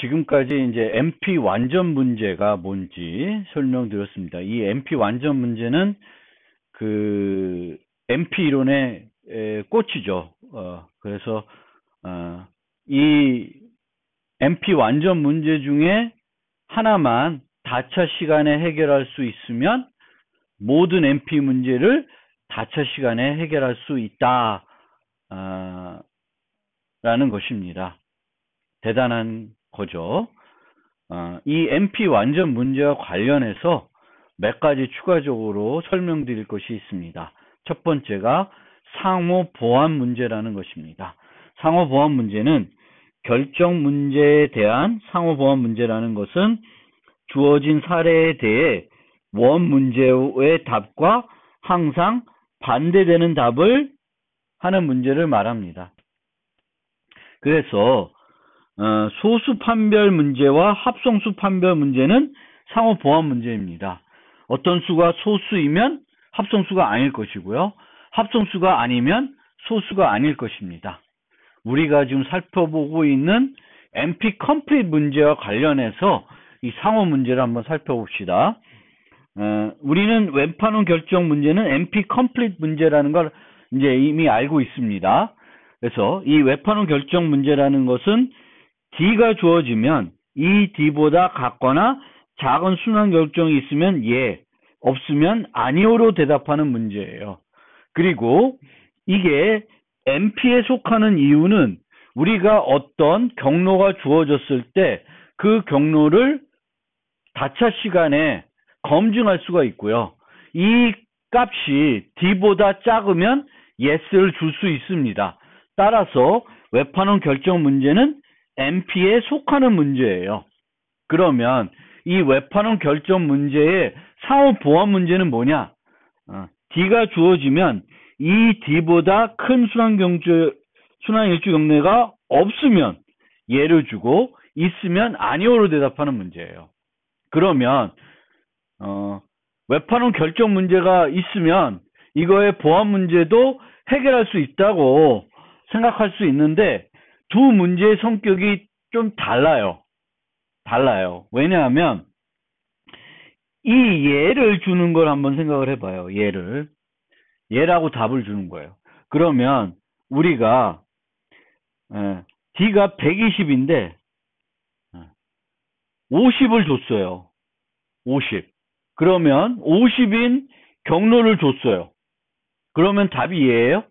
지금까지 이제 MP 완전 문제가 뭔지 설명드렸습니다. 이 MP 완전 문제는 그 MP 이론의 꽃이죠. 그래서 이 MP 완전 문제 중에 하나만 다차 시간에 해결할 수 있으면 모든 MP 문제를 다차 시간에 해결할 수 있다 라는 것입니다. 대단한 거죠. 이 MP 완전 문제와 관련해서 몇 가지 추가적으로 설명드릴 것이 있습니다. 첫 번째가 상호 보완 문제라는 것입니다. 상호 보완 문제는 결정 문제에 대한 상호 보완 문제라는 것은 주어진 사례에 대해 원 문제의 답과 항상 반대되는 답을 하는 문제를 말합니다. 그래서 소수 판별 문제와 합성수 판별 문제는 상호 보완 문제입니다. 어떤 수가 소수이면 합성수가 아닐 것이고요. 합성수가 아니면 소수가 아닐 것입니다. 우리가 지금 살펴보고 있는 MP 컴플릿 문제와 관련해서 이 상호 문제를 한번 살펴봅시다. 우리는 웹판원 결정 문제는 MP 컴플릿 문제라는 걸 이제 이미 알고 있습니다. 그래서 이 웹판원 결정 문제라는 것은 D가 주어지면 이 D보다 같거나 작은 순환 결정이 있으면 예, 없으면 아니오로 대답하는 문제예요. 그리고 이게 MP에 속하는 이유는 우리가 어떤 경로가 주어졌을 때 그 경로를 다차 시간에 검증할 수가 있고요. 이 값이 D보다 작으면 yes를 줄 수 있습니다. 따라서 웹판원 결정 문제는 MP에 속하는 문제예요. 그러면 이 웹판원 결정 문제의 상호 보완 문제는 뭐냐? D가 주어지면 이 D보다 큰 순환 일주 경로가 없으면 예를 주고 있으면 아니오로 대답하는 문제예요. 그러면 웹판원 결정 문제가 있으면 이거의 보완 문제도 해결할 수 있다고 생각할 수 있는데 두 문제의 성격이 좀 달라요. 왜냐하면 이 예를 주는 걸 한번 생각을 해봐요. 예라고 답을 주는 거예요. 그러면 우리가 D가 120인데 50을 줬어요. 50. 그러면 50인 경로를 줬어요. 그러면 답이 예예요?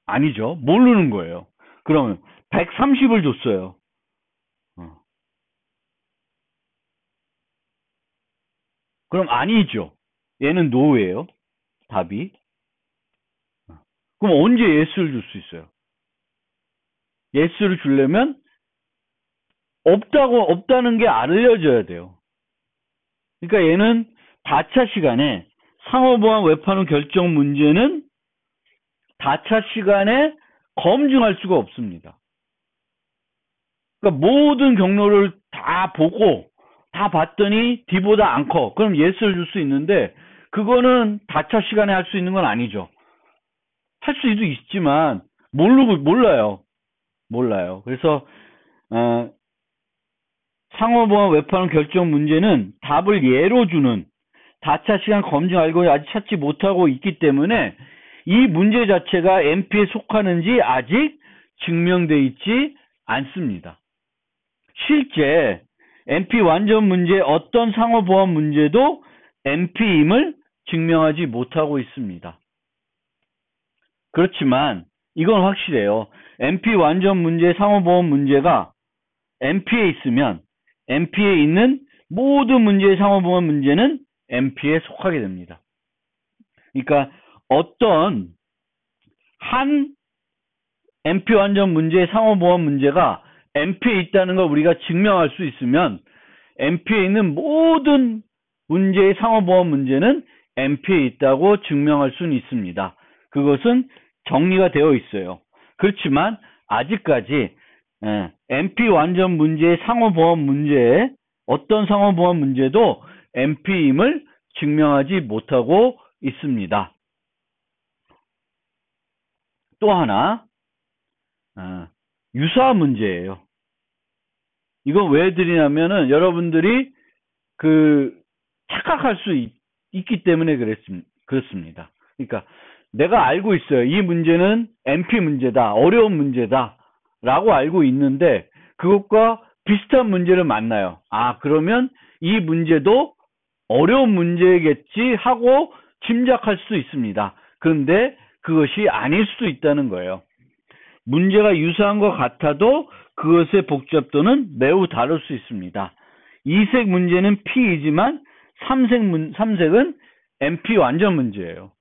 아니죠. 모르는 거예요. 그러면 130을 줬어요. 그럼 아니죠. 얘는 노예요. 답이. 그럼 언제 예스를 줄 수 있어요? 예스를 주려면 없다는 게 알려져야 돼요. 그러니까 얘는 다차 시간에 상호보완 웹판원 결정 문제는 다차 시간에 검증할 수가 없습니다. 그러니까 모든 경로를 다 보고 다 봤더니 D보다 안 커. 그럼 예스를 줄 수 있는데 그거는 다차 시간에 할 수 있는 건 아니죠. 할 수도 있지만 몰라요. 그래서 상호보완 웹판원 결정 문제는 답을 예로 주는 다차 시간 검증 알고리즘 아직 찾지 못하고 있기 때문에 이 문제 자체가 MP에 속하는지 아직 증명되어 있지 않습니다. 실제 MP 완전 문제 어떤 상호보완 문제도 MP임을 증명하지 못하고 있습니다. 그렇지만 이건 확실해요. MP 완전 문제 상호보완 문제가 MP에 있으면 MP에 있는 모든 문제의 상호보완 문제는 MP에 속하게 됩니다. 그러니까 어떤 한 MP 완전 문제의 상호보완 문제가 MP에 있다는 걸 우리가 증명할 수 있으면 MP에 있는 모든 문제의 상호보완 문제는 MP에 있다고 증명할 수는 있습니다. 그것은 정리가 되어 있어요. 그렇지만 아직까지 MP 완전 문제의 상호보완 문제에 어떤 상호보완 문제도 MP임을 증명하지 못하고 있습니다. 또 하나 유사 문제예요. 이거 왜 드리냐면은 여러분들이 착각할 수 있기 때문에 그렇습니다. 그러니까 내가 알고 있어요. 이 문제는 NP 문제다. 어려운 문제다. 라고 알고 있는데 그것과 비슷한 문제를 만나요. 아, 그러면 이 문제도 어려운 문제겠지 하고 짐작할 수 있습니다. 그런데 그것이 아닐 수도 있다는 거예요. 문제가 유사한 것 같아도 그것의 복잡도는 매우 다를 수 있습니다. 2색 문제는 P이지만 3색은 NP 완전 문제예요.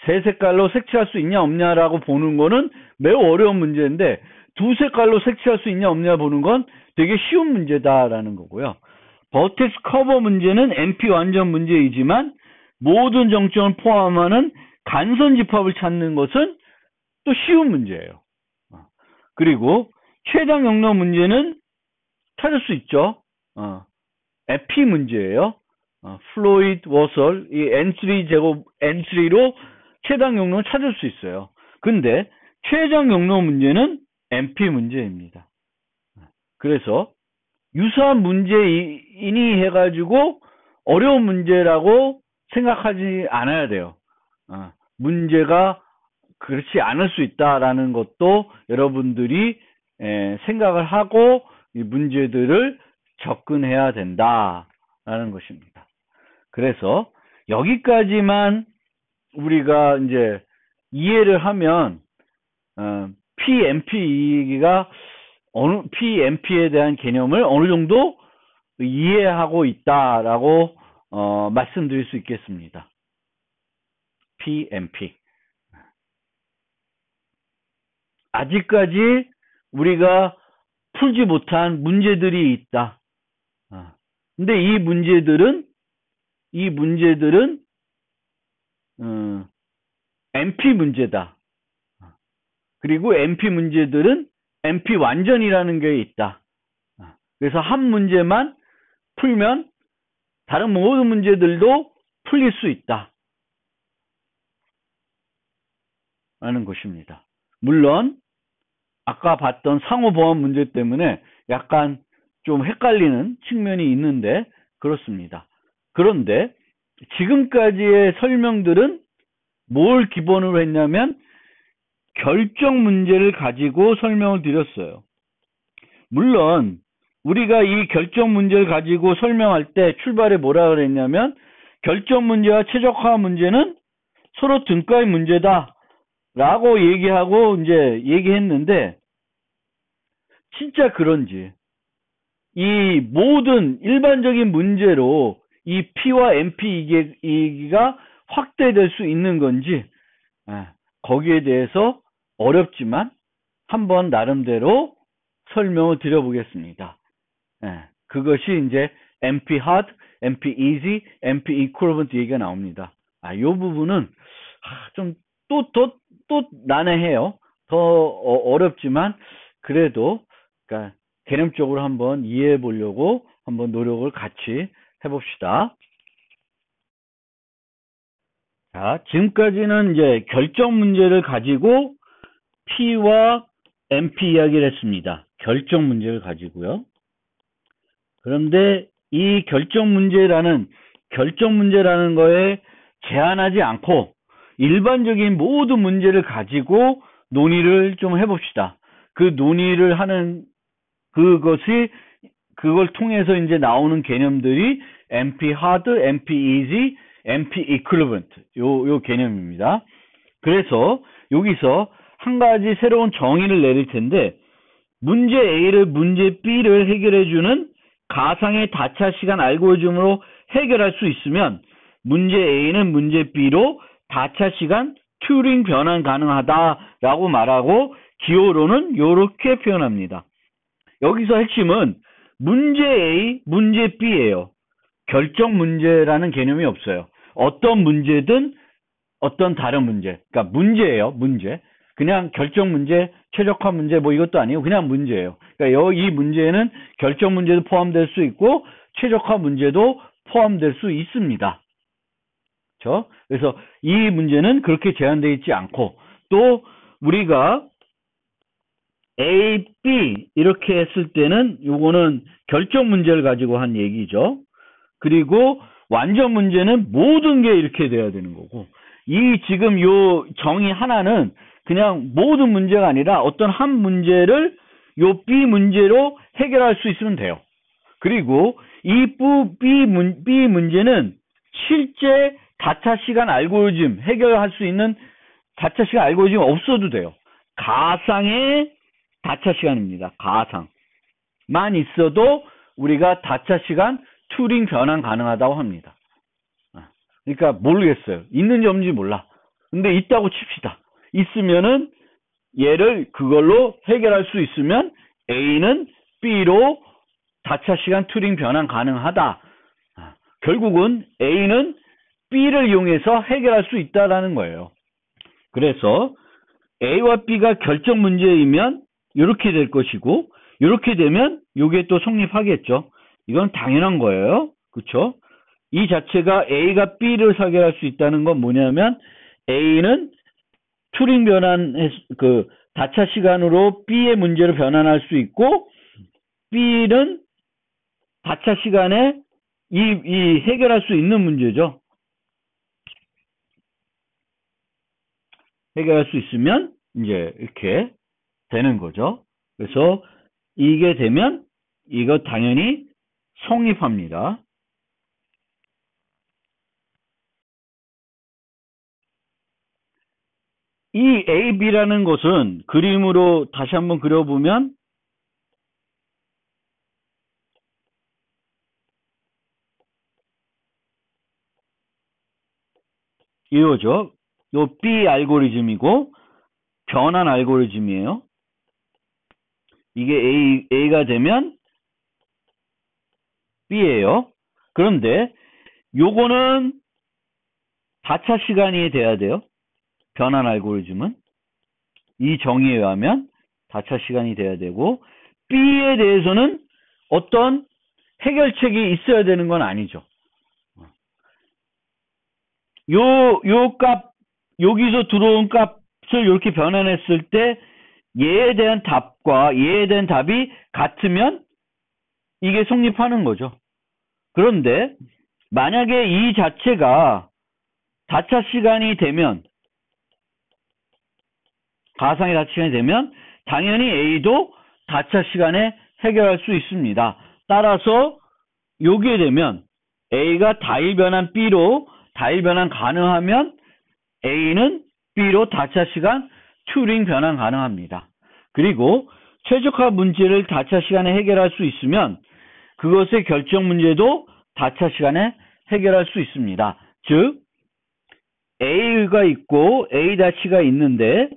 세 색깔로 색칠할 수 있냐 없냐라고 보는 거는 매우 어려운 문제인데 두 색깔로 색칠할 수 있냐 없냐 보는 건 되게 쉬운 문제다라는 거고요. 버텍스 커버 문제는 NP 완전 문제이지만 모든 정점을 포함하는 간선 집합을 찾는 것은 또 쉬운 문제예요. 그리고 최장 용로 문제는 찾을 수 있죠. FP 문제예요. 플로이드 워설 이 N3 제곱 N3로 최장 용로를 찾을 수 있어요. 근데 최장 용로 문제는 NP 문제입니다. 그래서 유사한 문제이니 해가지고 어려운 문제라고 생각하지 않아야 돼요. 문제가 그렇지 않을 수 있다라는 것도 여러분들이 생각을 하고 이 문제들을 접근해야 된다라는 것입니다. 그래서 여기까지만 우리가 이제 이해를 하면 PMP가 PMP에 대한 개념을 어느 정도 이해하고 있다라고 말씀드릴 수 있겠습니다. PMP. 아직까지 우리가 풀지 못한 문제들이 있다. 근데 이 문제들은 NP 문제다. 그리고 NP 문제들은 NP 완전이라는 게 있다. 그래서 한 문제만 풀면 다른 모든 문제들도 풀릴 수 있다. 라는 것입니다. 물론 아까 봤던 상호보완 문제 때문에 약간 좀 헷갈리는 측면이 있는데 그렇습니다. 그런데 지금까지의 설명들은 뭘 기본으로 했냐면 결정 문제를 가지고 설명을 드렸어요. 물론 우리가 이 결정 문제를 가지고 설명할 때 출발에 뭐라 그랬냐면 결정 문제와 최적화 문제는 서로 등가의 문제다 라고 얘기하고 이제 얘기했는데 진짜 그런지 이 모든 일반적인 문제로 이 P와 NP 이기가 확대될 수 있는 건지 거기에 대해서 어렵지만 한번 나름대로 설명을 드려보겠습니다. 그것이 이제 NP hard, NP easy, NP equivalent 얘기가 나옵니다. 이 부분은 좀 또 난해해요. 더 어렵지만 그래도 그러니까 개념적으로 한번 이해해 보려고 한번 노력을 같이 해봅시다. 자, 지금까지는 이제 결정 문제를 가지고 P와 NP 이야기를 했습니다. 결정 문제를 가지고요. 그런데 이 결정 문제라는 거에 제한하지 않고 일반적인 모든 문제를 가지고 논의를 좀 해봅시다. 그 논의를 하는 그걸 통해서 이제 나오는 개념들이 NP hard, NP easy, NP equivalent 요 개념입니다. 그래서 여기서 한 가지 새로운 정의를 내릴 텐데 문제 A를 문제 B를 해결해주는 가상의 다차 시간 알고리즘으로 해결할 수 있으면 문제 A는 문제 B로 다차 시간 튜링 변환 가능하다라고 말하고 기호로는 이렇게 표현합니다. 여기서 핵심은 문제 A, 문제 B예요. 결정 문제라는 개념이 없어요. 어떤 문제든 어떤 다른 문제. 그러니까 문제예요. 문제. 그냥 결정 문제, 최적화 문제 뭐 이것도 아니고 그냥 문제예요. 그러니까 이 문제에는 결정 문제도 포함될 수 있고 최적화 문제도 포함될 수 있습니다. 그렇죠? 그래서 이 문제는 그렇게 제한되어 있지 않고 또 우리가 A, B 이렇게 했을 때는 요거는 결정 문제를 가지고 한 얘기죠. 그리고 완전 문제는 모든 게 이렇게 돼야 되는 거고, 이 지금 요 정의 하나는 그냥 모든 문제가 아니라 어떤 한 문제를 요 B 문제로 해결할 수 있으면 돼요. 그리고 이 B 문제는 실제 다차 시간 알고리즘 해결할 수 있는 다차 시간 알고리즘 없어도 돼요. 가상의 다차 시간입니다. 가상만 있어도 우리가 다차 시간 튜링 변환 가능하다고 합니다. 그러니까 모르겠어요. 있는지 없는지 몰라. 근데 있다고 칩시다. 있으면은 얘를 그걸로 해결할 수 있으면 A는 B로 다차 시간 튜링 변환 가능하다. 결국은 A는 B를 이용해서 해결할 수 있다라는 거예요. 그래서 A와 B가 결정 문제이면 이렇게 될 것이고, 이렇게 되면 이게 또 성립하겠죠. 이건 당연한 거예요. 그렇죠? 이 자체가 A가 B를 해결할 수 있다는 건 뭐냐면, A는 튜링 변환 그 다차 시간으로 B의 문제를 변환할 수 있고, B는 다차 시간에 이 해결할 수 있는 문제죠. 해결할 수 있으면 이제 이렇게 되는 거죠. 그래서 이게 되면 이거 당연히 성립합니다. 이 A, B라는 것은 그림으로 다시 한번 그려보면 이거죠. 요 B 알고리즘이고 변환 알고리즘이에요. 이게 A가 되면 B예요. 그런데 요거는 다차 시간이 돼야 돼요. 변환 알고리즘은 이 정의에 의하면 다차 시간이 돼야 되고, B에 대해서는 어떤 해결책이 있어야 되는 건 아니죠. 요 값, 여기서 들어온 값을 이렇게 변환했을 때 얘에 대한 답과 얘에 대한 답이 같으면 이게 성립하는 거죠. 그런데 만약에 이 자체가 다차 시간이 되면, 가상의 다차 시간이 되면 당연히 A도 다차 시간에 해결할 수 있습니다. 따라서 여기에 되면 A가 다일 변환 B로 다일 변환 가능하면 A는 B로 다차 시간 튜링 변환 가능합니다. 그리고 최적화 문제를 다차 시간에 해결할 수 있으면 그것의 결정 문제도 다차 시간에 해결할 수 있습니다. 즉 A가 있고 A-가 있는데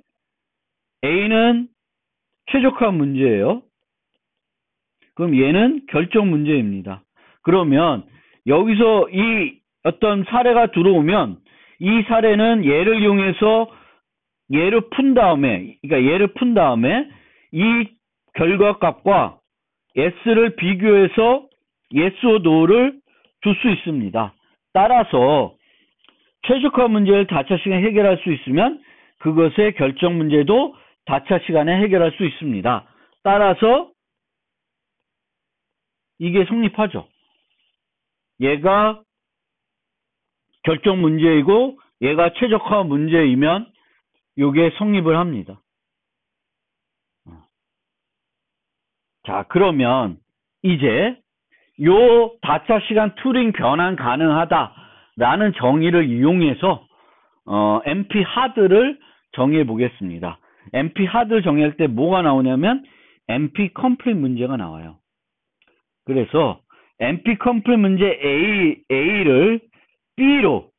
A는 최적화 문제예요. 그럼 얘는 결정 문제입니다. 그러면 여기서 이 어떤 사례가 들어오면 이 사례는 얘를 이용해서 얘를 푼 다음에, 그러니까 얘를 푼 다음에 이 결과값과 S를 비교해서 Yes or No를 줄 수 있습니다. 따라서 최적화 문제를 다차 시간에 해결할 수 있으면 그것의 결정 문제도 다차 시간에 해결할 수 있습니다. 따라서 이게 성립하죠. 얘가 결정 문제이고 얘가 최적화 문제이면 이게 성립을 합니다. 자, 그러면 이제 요 다차 시간 튜링 변환 가능하다라는 정의를 이용해서 NP 하드를 정의해 보겠습니다. NP 하드를 정의할 때 뭐가 나오냐면 NP 컴플릿 문제가 나와요. 그래서 NP 컴플릿 문제 A를 B로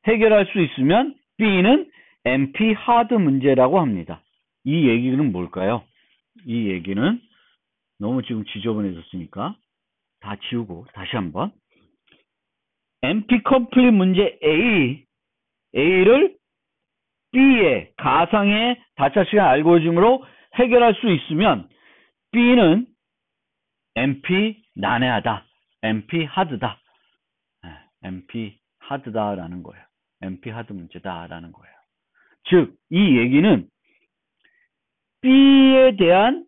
해결할 수 있으면 B는 NP 하드 문제라고 합니다. 이 얘기는 뭘까요? 이 얘기는 너무 지금 지저분해졌으니까 다 지우고 다시 한번 NP 컴플릿 문제 A를 B의 가상의 다차 시간 알고리즘으로 해결할 수 있으면 B는 NP 난해하다, NP 하드다, NP 하드다라는 거예요. NP 하드 문제다라는 거예요. 즉, 이 얘기는 B에 대한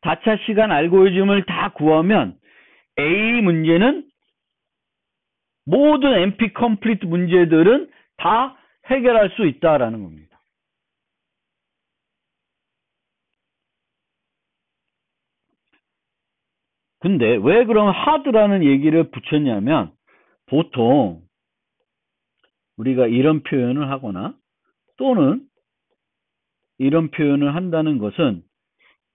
다차 시간 알고리즘을 다 구하면 A 문제는 모든 NP 컴플리트 문제들은 다 해결할 수 있다라는 겁니다. 근데 왜 그럼 하드라는 얘기를 붙였냐면 보통 우리가 이런 표현을 하거나 또는 이런 표현을 한다는 것은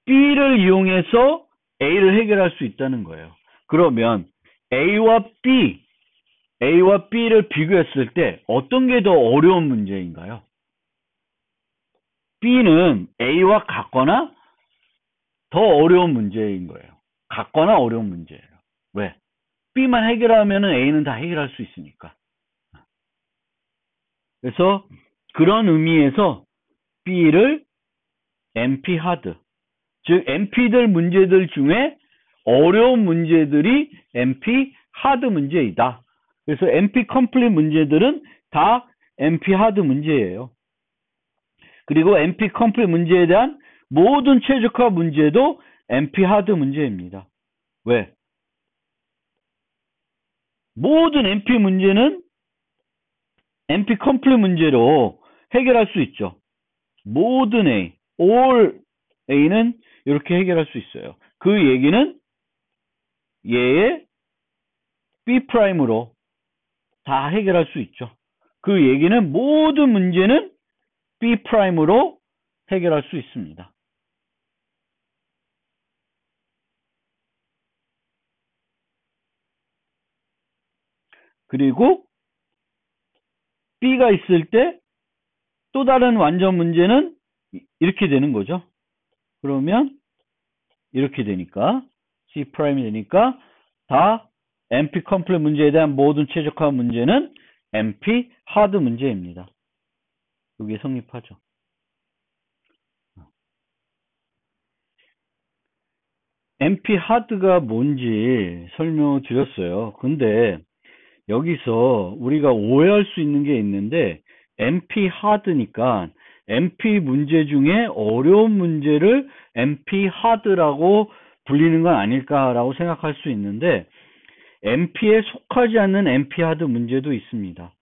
B를 이용해서 A를 해결할 수 있다는 거예요. 그러면 A와 B를 비교했을 때 어떤 게 더 어려운 문제인가요? B는 A와 같거나 더 어려운 문제인 거예요. 같거나 어려운 문제예요. 왜? B만 해결하면 A는 다 해결할 수 있으니까. 그래서 그런 의미에서 B를 NP 하드, 즉 NP들 문제들 중에 어려운 문제들이 NP 하드 문제이다. 그래서 NP 컴플릿 문제들은 다 NP 하드 문제예요. 그리고 NP 컴플릿 문제에 대한 모든 최적화 문제도 NP 하드 문제입니다. 왜? 모든 NP 문제는 NP 컴플릿 문제로 해결할 수 있죠. 모든 A, all A는 이렇게 해결할 수 있어요. 그 얘기는 얘의 B'으로 다 해결할 수 있죠. 그 얘기는 모든 문제는 B'으로 해결할 수 있습니다. 그리고 B가 있을 때 또 다른 완전 문제는 이렇게 되는 거죠. 그러면 이렇게 되니까 C' 되니까 다 NP 컴플릿 문제에 대한 모든 최적화 문제는 NP 하드 문제입니다. 이게 성립하죠. NP 하드가 뭔지 설명을 드렸어요. 근데 여기서 우리가 오해할 수 있는 게 있는데 NP 하드니까 NP 문제 중에 어려운 문제를 NP 하드라고 불리는 건 아닐까라고 생각할 수 있는데 NP에 속하지 않는 NP 하드 문제도 있습니다.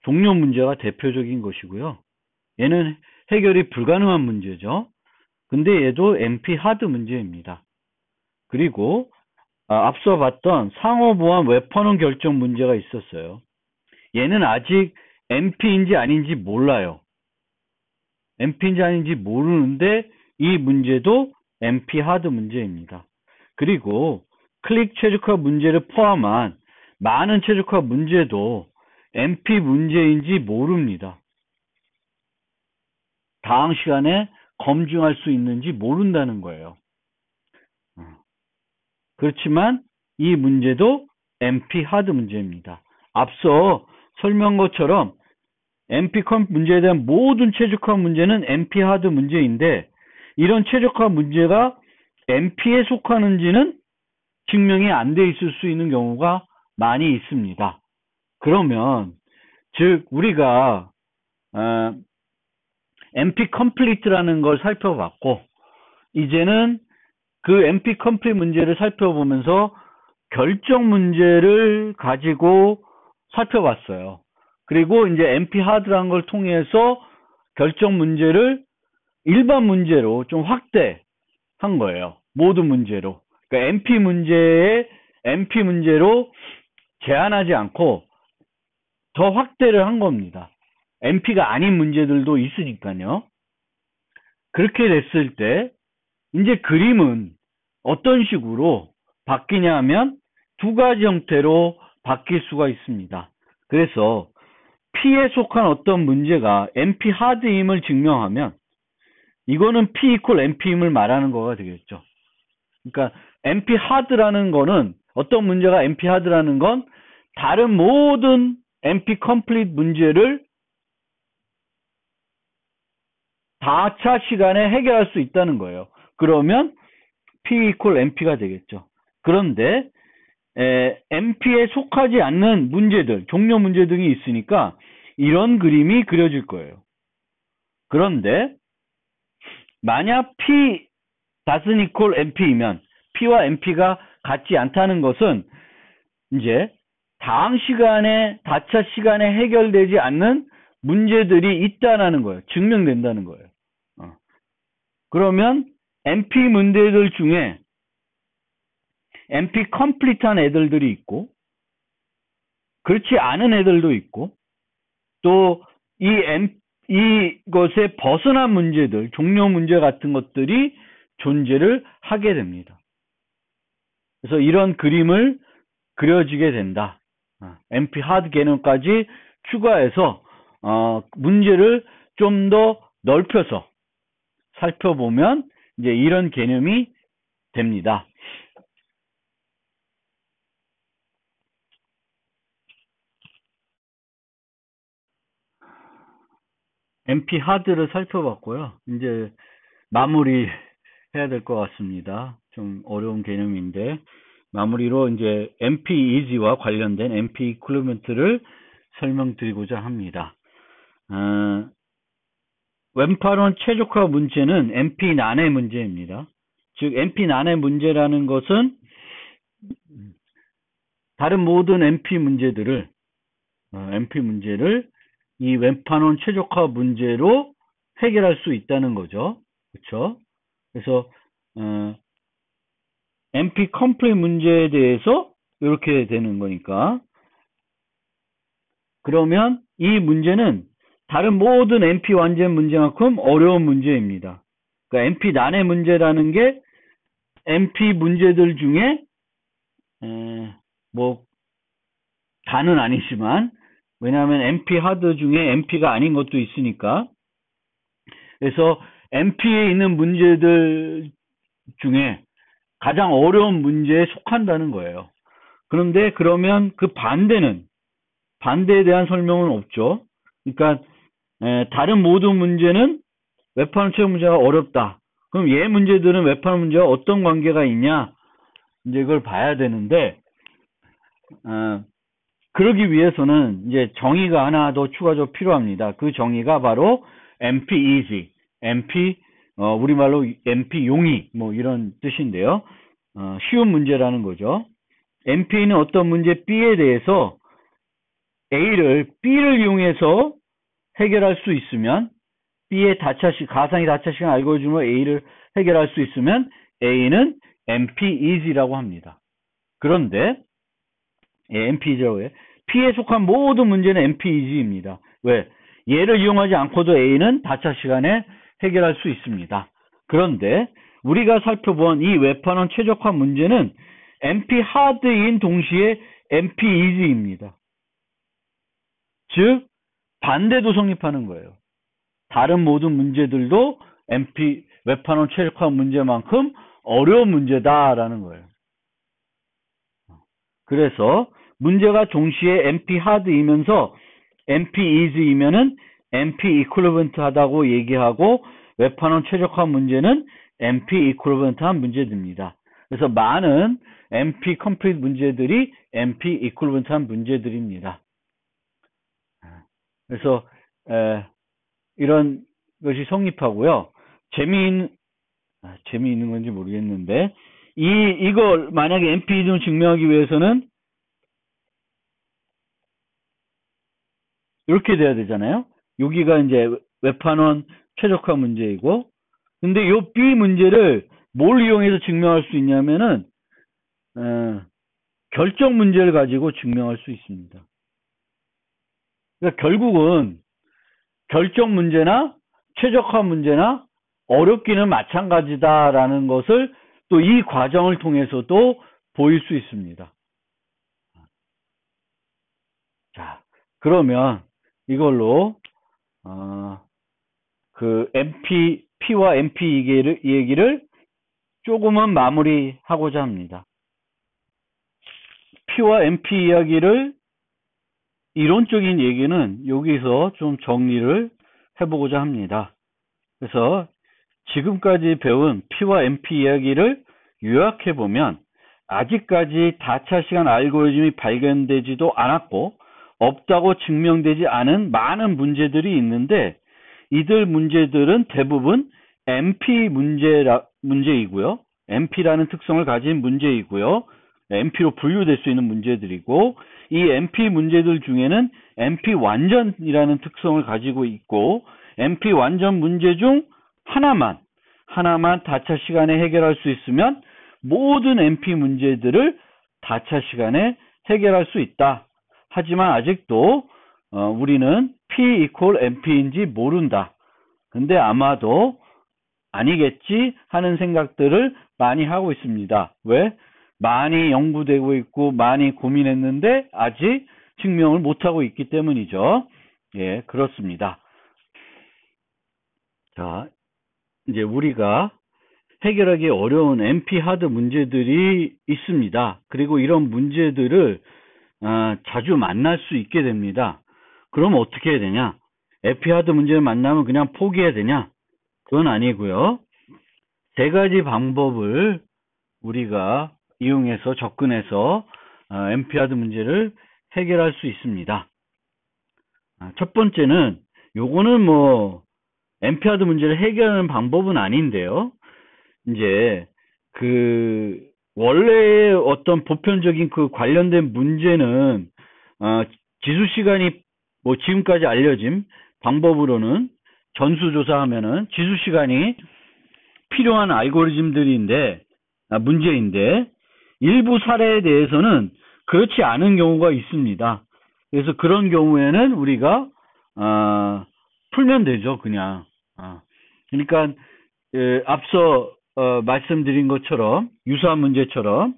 종료 문제가 대표적인 것이고요. 얘는 해결이 불가능한 문제죠. 근데 얘도 NP 하드 문제입니다. 그리고 앞서 봤던 상호보안 웹헌원 결정 문제가 있었어요. 얘는 아직 NP인지 아닌지 몰라요. NP인지 아닌지 모르는데 이 문제도 NP 하드 문제입니다. 그리고 클릭 최적화 문제를 포함한 많은 최적화 문제도 NP 문제인지 모릅니다. 다음 시간에 검증할 수 있는지 모른다는 거예요. 그렇지만 이 문제도 NP 하드 문제입니다. 앞서 설명한 것처럼 NP 컴 문제에 대한 모든 최적화 문제는 NP 하드 문제인데 이런 최적화 문제가 NP에 속하는지는 증명이 안 돼 있을 수 있는 경우가 많이 있습니다. 그러면 즉 우리가 NP 컴플리트라는 걸 살펴봤고 이제는 그 NP 컴플리트 문제를 살펴보면서 결정 문제를 가지고 살펴봤어요. 그리고 이제 NP 하드라는 걸 통해서 결정 문제를 일반 문제로 좀 확대한 거예요. 모든 문제로. 그러니까 NP 문제로 제한하지 않고 더 확대를 한 겁니다. NP가 아닌 문제들도 있으니까요. 그렇게 됐을 때 이제 그림은 어떤 식으로 바뀌냐 하면 두 가지 형태로 바뀔 수가 있습니다. 그래서 P에 속한 어떤 문제가 NP 하드임을 증명하면 이거는 P equal NP임을 말하는 거가 되겠죠. 그러니까 NP 하드라는 거는 어떤 문제가 NP 하드라는 건 다른 모든 NP complete 문제를 다차 시간에 해결할 수 있다는 거예요. 그러면 P equal NP가 되겠죠. 그런데 NP에 속하지 않는 문제들, 종료 문제 등이 있으니까 이런 그림이 그려질 거예요. 그런데 만약 P doesn't equal NP이면 P와 NP가 같지 않다는 것은 이제 다음 시간에, 다차 시간에 해결되지 않는 문제들이 있다는 거예요. 증명된다는 거예요. 그러면 NP 문제들 중에 NP 컴플리트한 애들이 있고, 그렇지 않은 애들도 있고, 또 이것에 벗어난 문제들, 종료 문제 같은 것들이 존재를 하게 됩니다. 그래서 이런 그림을 그려지게 된다. NP 하드 개념까지 추가해서 문제를 좀 더 넓혀서 살펴보면 이제 이런 개념이 됩니다. NP 하드를 살펴봤고요. 이제 마무리 해야 될 것 같습니다. 좀 어려운 개념인데, 마무리로 이제 NP easy와 관련된 NP equivalent를 설명드리고자 합니다. 왼팔원 최적화 문제는 NP 난의 문제입니다. 즉 NP 난의 문제라는 것은 다른 모든 NP 문제를 이 왼팔원 최적화 문제로 해결할 수 있다는 거죠. 그렇죠? 그래서 NP 컴플릿 문제에 대해서 이렇게 되는 거니까, 그러면 이 문제는 다른 모든 NP 완전 문제만큼 어려운 문제입니다. 그러니까 NP 난의 문제라는 게 NP 문제들 중에 뭐 다는 아니지만, 왜냐하면 NP 하드 중에 NP가 아닌 것도 있으니까, 그래서 NP에 있는 문제들 중에 가장 어려운 문제에 속한다는 거예요. 그런데 그러면 그 반대에 대한 설명은 없죠. 그러니까 다른 모든 문제는 웹판원 최적 문제가 어렵다. 그럼 얘 문제들은 웹판원 문제와 어떤 관계가 있냐? 이제 이걸 봐야 되는데, 그러기 위해서는 이제 정의가 하나 더 추가적으로 필요합니다. 그 정의가 바로 NP easy, NP 우리말로 NP 용이 뭐 이런 뜻인데요. 쉬운 문제라는 거죠. NP는 어떤 문제 B에 대해서 B를 이용해서 해결할 수 있으면, B의 가상의 다차시간 알고리즘으로 A를 해결할 수 있으면 A는 NP easy라고 합니다. 그런데 NP easy라고 해. P에 속한 모든 문제는 NP easy입니다. 왜? 얘를 이용하지 않고도 A는 다차시간에 해결할 수 있습니다. 그런데 우리가 살펴본 이 웹판원 최적화 문제는 NP 하드인 동시에 NP easy입니다. 즉 반대도 성립하는 거예요. 다른 모든 문제들도 NP 웹판원 최적화 문제만큼 어려운 문제다라는 거예요. 그래서 문제가 동시에 NP 하드이면서 NP easy이면은 NP equivalent 하다고 얘기하고, 웹판원 최적화 문제는 NP equivalent한 문제들입니다. 그래서 많은 NP complete 문제들이 NP equivalent한 문제들입니다. 그래서 이런 것이 성립하고요. 재미있는 건지 모르겠는데, 이걸 만약에 NP easy를 증명하기 위해서는 이렇게 돼야 되잖아요. 여기가 이제 웹판원 최적화 문제이고, 근데 이 B 문제를 뭘 이용해서 증명할 수 있냐면은 결정 문제를 가지고 증명할 수 있습니다. 그러니까 결국은 결정 문제나 최적화 문제나 어렵기는 마찬가지다라는 것을 또 이 과정을 통해서도 보일 수 있습니다. 자, 그러면 이걸로 그 P와 NP 얘기를 조금은 마무리하고자 합니다. P와 NP 이야기를, 이론적인 얘기는 여기서 좀 정리를 해보고자 합니다. 그래서 지금까지 배운 P와 NP 이야기를 요약해보면, 아직까지 다차시간 알고리즘이 발견되지도 않았고 없다고 증명되지 않은 많은 문제들이 있는데, 이들 문제들은 대부분 MP 문제이고요. MP라는 특성을 가진 문제이고요. MP로 분류될 수 있는 문제들이고, 이 MP 문제들 중에는 MP 완전이라는 특성을 가지고 있고, MP 완전 문제 중 하나만 다차 시간에 해결할 수 있으면 모든 MP 문제들을 다차 시간에 해결할 수 있다. 하지만 아직도 우리는 P equal MP인지 모른다. 근데 아마도 아니겠지 하는 생각들을 많이 하고 있습니다. 왜? 많이 연구되고 있고 많이 고민했는데 아직 증명을 못하고 있기 때문이죠. 예, 그렇습니다. 자, 이제 우리가 해결하기 어려운 MP 하드 문제들이 있습니다. 그리고 이런 문제들을 자주 만날 수 있게 됩니다. 그럼 어떻게 해야 되냐? MP 하드 문제를 만나면 그냥 포기해야 되냐? 그건 아니고요. 세 가지 방법을 우리가 이용해서 접근해서 MP 하드 문제를 해결할 수 있습니다. 첫 번째는 요거는 뭐 MP 하드 문제를 해결하는 방법은 아닌데요. 이제 그 원래의 어떤 보편적인 그 관련된 문제는 지수 시간이 뭐 지금까지 알려진 방법으로는 전수조사하면은 지수 시간이 필요한 알고리즘들인데 문제인데 일부 사례에 대해서는 그렇지 않은 경우가 있습니다. 그래서 그런 경우에는 우리가 풀면 되죠, 그냥. 그러니까 앞서 말씀드린 것처럼 유사한 문제처럼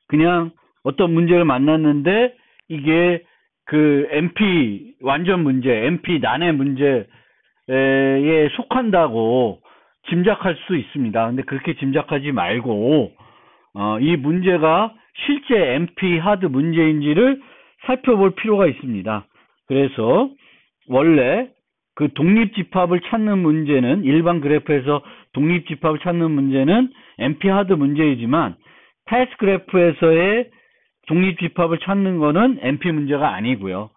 그냥 어떤 문제를 만났는데 이게 그 MP 완전 문제, MP 난해 문제에 속한다고 짐작할 수 있습니다. 근데 그렇게 짐작하지 말고 이 문제가 실제 MP 하드 문제인지를 살펴볼 필요가 있습니다. 그래서 원래 그 독립집합을 찾는 문제는 일반 그래프에서 독립집합을 찾는 문제는 MP 하드 문제이지만 패스 그래프에서의 독립집합을 찾는 거는 MP 문제가 아니고요.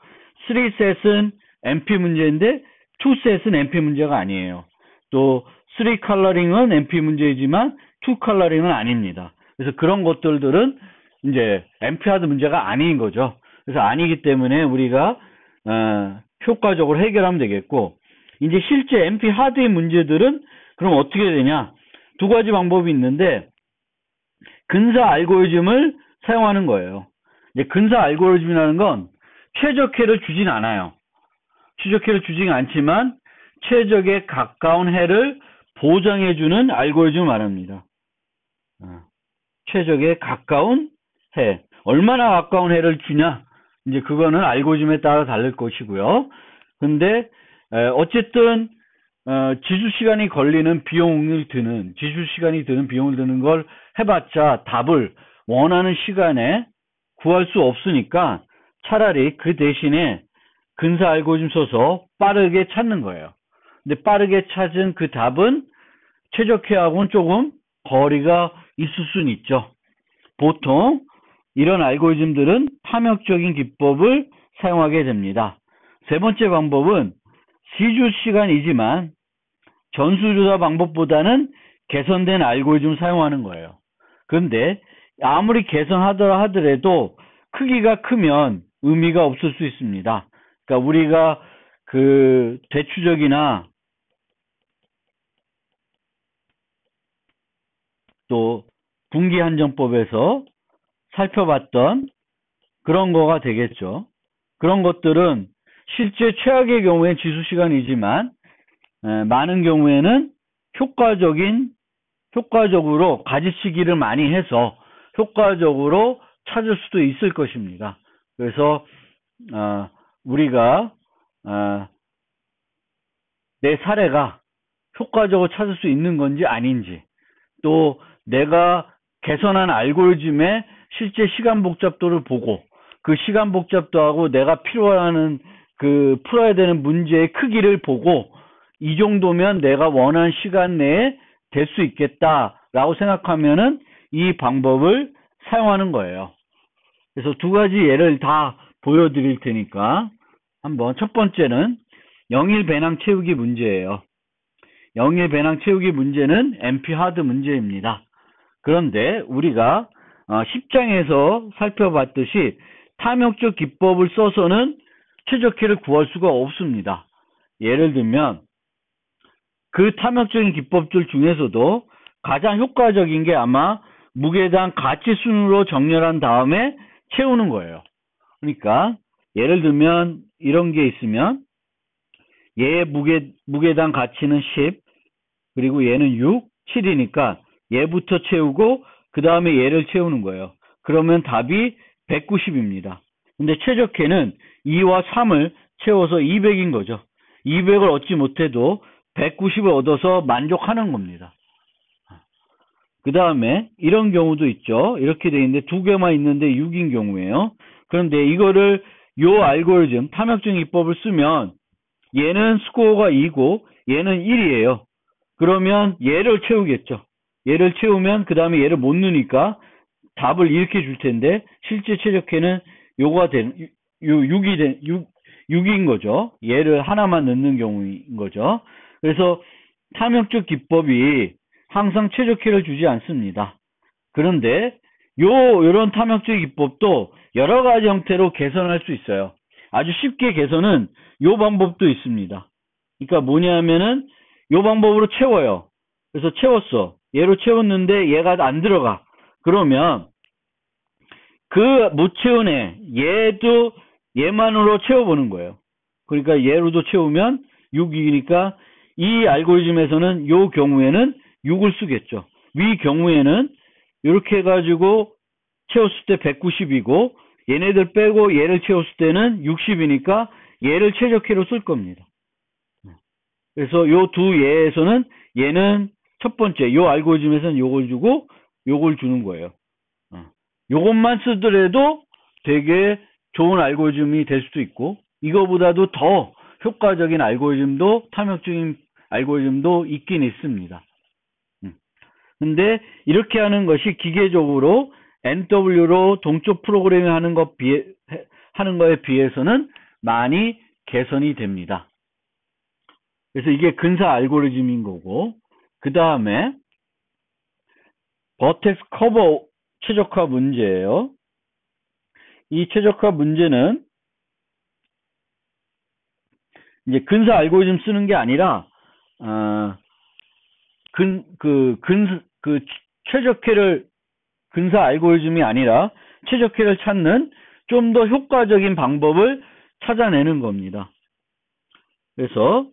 3set은 MP 문제인데 2set은 MP 문제가 아니에요. 또 3 컬러링은 MP 문제이지만 2 컬러링은 아닙니다. 그래서 그런 것들은 이제 MP 하드 문제가 아닌 거죠. 그래서 아니기 때문에 우리가 효과적으로 해결하면 되겠고, 이제 실제 MP 하드의 문제들은 그럼 어떻게 되냐? 두 가지 방법이 있는데 근사 알고리즘을 사용하는 거예요. 이제 근사 알고리즘이라는 건 최적해를 주진 않아요. 최적해를 주진 않지만 최적에 가까운 해를 보장해주는 알고리즘을 말합니다. 최적에 가까운 해. 얼마나 가까운 해를 주냐? 이제 그거는 알고리즘에 따라 다를 것이고요. 근데 어쨌든 지수 시간이 걸리는 비용을 드는 걸 해봤자 답을 원하는 시간에 구할 수 없으니까 차라리 그 대신에 근사 알고리즘 써서 빠르게 찾는 거예요. 근데 빠르게 찾은 그 답은 최적해하고는 조금 거리가 있을 수는 있죠. 보통 이런 알고리즘들은 탐욕적인 기법을 사용하게 됩니다. 세 번째 방법은 지수 시간이지만 전수조사 방법보다는 개선된 알고리즘을 사용하는 거예요. 그런데 아무리 개선하더라 하더라도 크기가 크면 의미가 없을 수 있습니다. 그러니까 우리가 그 대추적이나 또 분기한정법에서 살펴봤던 그런 거가 되겠죠. 그런 것들은 실제 최악의 경우에 지수시간이지만 많은 경우에는 효과적으로 가지치기를 많이 해서 효과적으로 찾을 수도 있을 것입니다. 그래서 우리가 내 사례가 효과적으로 찾을 수 있는 건지 아닌지, 또 내가 개선한 알고리즘의 실제 시간 복잡도를 보고 그 시간 복잡도하고 내가 필요한 그 풀어야 되는 문제의 크기를 보고 이 정도면 내가 원하는 시간 내에 될 수 있겠다라고 생각하면은 이 방법을 사용하는 거예요. 그래서 두 가지 예를 다 보여드릴 테니까 한번 첫 번째는 영일 배낭 채우기 문제예요. 영의 배낭 채우기 문제는 NP 하드 문제입니다. 그런데 우리가 10장에서 살펴봤듯이 탐욕적 기법을 써서는 최적혜를 구할 수가 없습니다. 예를 들면 그 탐욕적인 기법들 중에서도 가장 효과적인 게 아마 무게당 가치순으로 정렬한 다음에 채우는 거예요. 그러니까 예를 들면 이런 게 있으면 얘의 무게당 가치는 10, 그리고 얘는 6, 7이니까 얘부터 채우고 그 다음에 얘를 채우는 거예요. 그러면 답이 190입니다. 근데 최적혜는 2와 3을 채워서 200인 거죠. 200을 얻지 못해도 190을 얻어서 만족하는 겁니다. 그 다음에 이런 경우도 있죠. 이렇게 돼 있는데 두 개만 있는데 6인 경우에요. 그런데 이거를 요 알고리즘 탐욕적인 기법을 쓰면 얘는 스코어가 2고 얘는 1이에요. 그러면 얘를 채우겠죠. 얘를 채우면 그 다음에 얘를 못 넣으니까 답을 이렇게 줄 텐데 실제 최적혜는 요거가 6인 거죠. 얘를 하나만 넣는 경우인 거죠. 그래서 탐욕적 기법이 항상 최적혜를 주지 않습니다. 그런데 요런 탐욕적 기법도 여러 가지 형태로 개선할 수 있어요. 아주 쉽게 개선은 요 방법도 있습니다. 그러니까 뭐냐면은 요 방법으로 채워요. 그래서 채웠어. 얘로 채웠는데 얘가 안 들어가. 그러면 그 못 채운 얘도 얘만으로 채워보는 거예요. 그러니까 얘로도 채우면 6이니까 이 알고리즘에서는 요 경우에는 6을 쓰겠죠. 위 경우에는 이렇게 해가지고 채웠을 때 190이고 얘네들 빼고 얘를 채웠을 때는 60이니까 얘를 최적혜로 쓸 겁니다. 그래서 요 두 예에서는 얘는 첫 번째 요 알고리즘에서는 요걸 주고 요걸 주는 거예요. 요것만 쓰더라도 되게 좋은 알고리즘이 될 수도 있고 이거보다도 더 효과적인 알고리즘도 탐욕적인 알고리즘도 있긴 있습니다. 근데 이렇게 하는 것이 기계적으로 NW로 동적 프로그래밍 하는 거에 비해서는 많이 개선이 됩니다. 그래서 이게 근사 알고리즘인 거고, 그 다음에 버텍스 커버 최적화 문제예요. 이 최적화 문제는 이제 근사 알고리즘 쓰는 게 아니라 최적혜를 근사 알고리즘이 아니라 최적혜를 찾는 좀 더 효과적인 방법을 찾아내는 겁니다. 그래서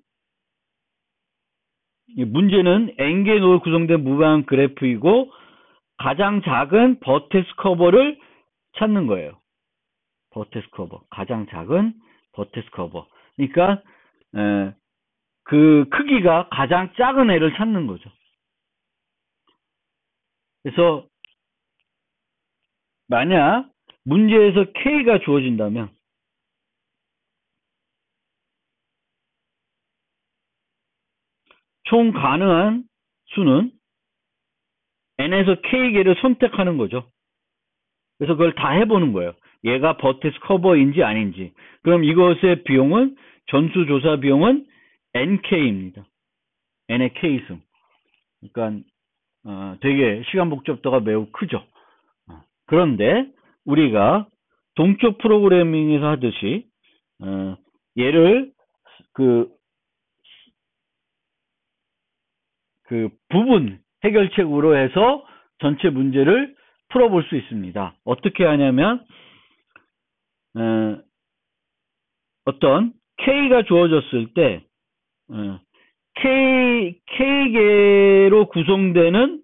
이 문제는 n개로 구성된 무방한 그래프이고 가장 작은 버텍스 커버를 찾는 거예요. 버텍스 커버, 가장 작은 버텍스 커버. 그러니까 그 크기가 가장 작은 애를 찾는 거죠. 그래서 만약 문제에서 K가 주어진다면 총 가능한 수는 N에서 K개를 선택하는 거죠. 그래서 그걸 다 해보는 거예요. 얘가 버텍스 커버인지 아닌지. 그럼 이것의 비용은 전수조사 비용은 NK입니다. N의 K승. 그러니까 되게 시간 복잡도가 매우 크죠. 그런데 우리가 동적 프로그래밍에서 하듯이 얘를 그 부분 해결책으로 해서 전체 문제를 풀어볼 수 있습니다. 어떻게 하냐면 어떤 K가 주어졌을 때 K개로 구성되는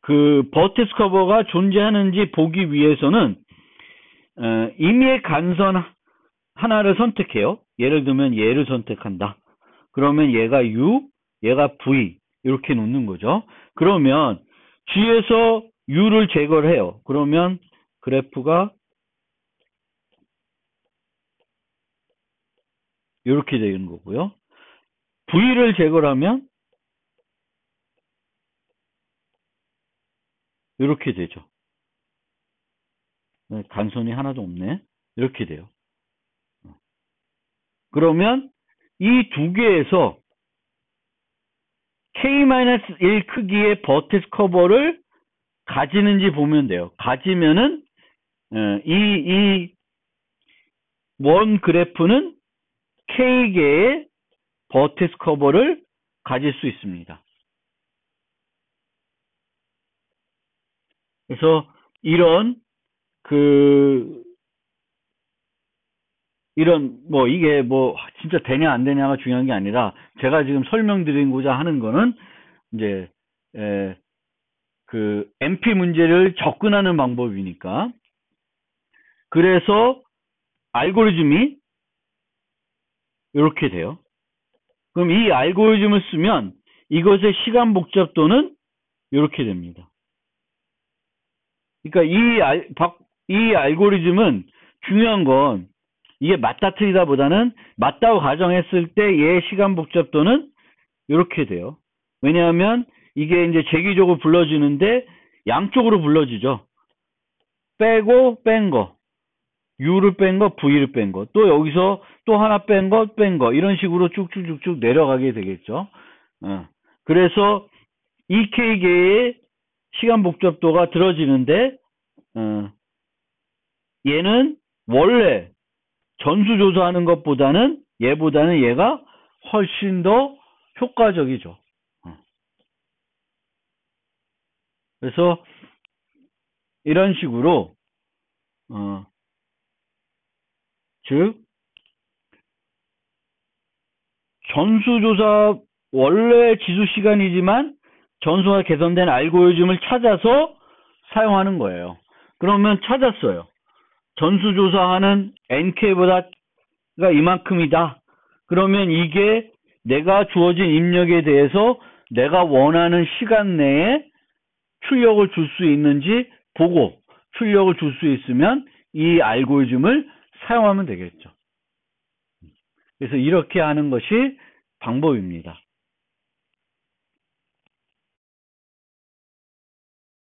그 버텍스 커버가 존재하는지 보기 위해서는 임의의 간선 하나를 선택해요. 예를 들면 얘를 선택한다. 그러면 얘가 U, 얘가 V 이렇게 놓는 거죠. 그러면 G에서 U를 제거를 해요. 그러면 그래프가 이렇게 되는 거고요. V를 제거를 하면 이렇게 되죠. 간선이 하나도 없네. 이렇게 돼요. 그러면 이 두 개에서 K-1 크기의 버텍스 커버를 가지는지 보면 돼요. 가지면은 이 원 그래프는 K개의 버텍스 커버를 가질 수 있습니다. 그래서 이런 이게 진짜 되냐 안 되냐가 중요한 게 아니라 제가 지금 설명드리고자 하는 거는 이제 MP 문제를 접근하는 방법이니까. 그래서 알고리즘이 이렇게 돼요. 그럼 이 알고리즘을 쓰면 이것의 시간 복잡도는 이렇게 됩니다. 그러니까 이 알고리즘은 중요한 건 이게 맞다 틀리다 보다는 맞다고 가정했을 때 얘의 시간 복잡도는 이렇게 돼요. 왜냐하면 이게 이제 제기적으로 불러지는데 양쪽으로 불러지죠. 빼고 뺀 거. U를 뺀 거, V를 뺀 거. 또 여기서 또 하나 뺀 거, 이런 식으로 쭉쭉쭉쭉 내려가게 되겠죠. 그래서 EK계의 시간 복잡도가 들어지는데, 얘는 원래 전수조사하는 것보다는 얘보다는 얘가 훨씬 더 효과적이죠. 그래서 이런 식으로 즉 전수조사 원래 지수시간이지만 전수가 개선된 알고리즘을 찾아서 사용하는 거예요. 그러면 찾았어요. 전수조사하는 NK보다가 이만큼이다. 그러면 이게 내가 주어진 입력에 대해서 내가 원하는 시간 내에 출력을 줄 수 있는지 보고 출력을 줄 수 있으면 이 알고리즘을 사용하면 되겠죠. 그래서 이렇게 하는 것이 방법입니다.